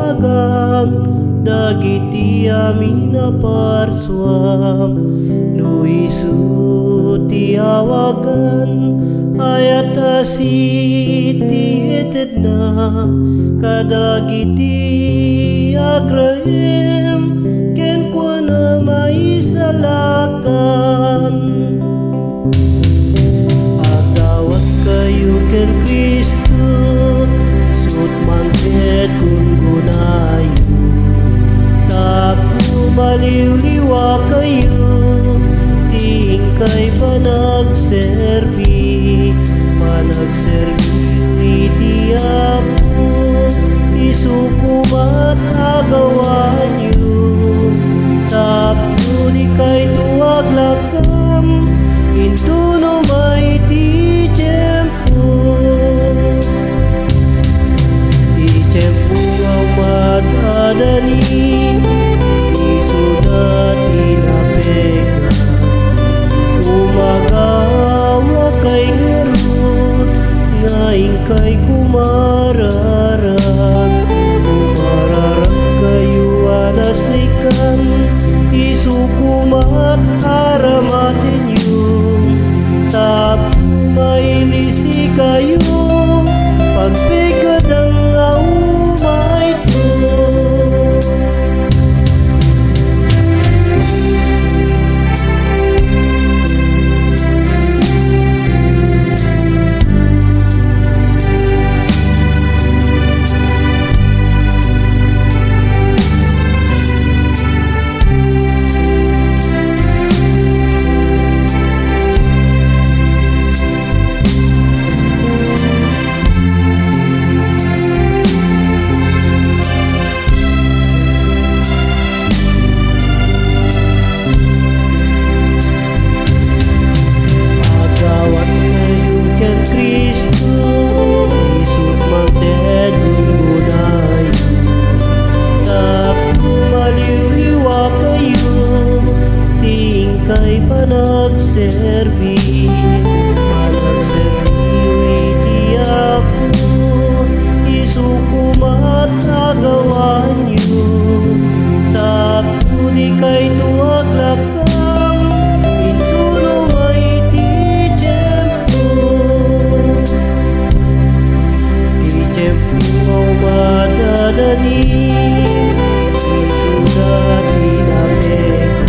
liwagan dagiti amin a parsuam no isu ti awagan ayat asiti etedna kadagiti agraem ken kuana maisalakan agawat kayo ken Kristo isut mangket kun gunayo tapno maliliwa kayo tingkay panagserbi iti apo isukumat agawan nyo tapno di kay tuwag lakam into no maiti tiyempo di tiyempo nga madadanin isudat inapega umagawa kay ngarut ngayon kay kumararan kayo alas likan isukumat aramatin yung tapno mailisi kayo pagpigad ang aumay to kay panagserbi iti apo isukumat agawan nyo tapno di kay tuwag lakam into no maiti tiyempo di tiyempo madadani isudat inapega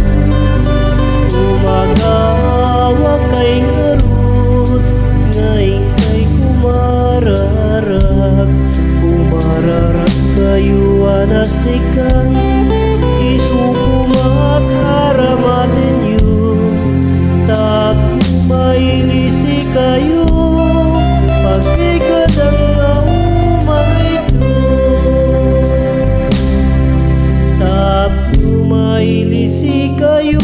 umagawa kay ngarut ngayon kay kumararag kayo anas likan isukumat haramatin yun tapno mailisi kayo pagpigad ang aumay to tapno mailisi kayo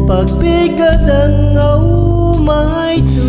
pagpigad ang aumay to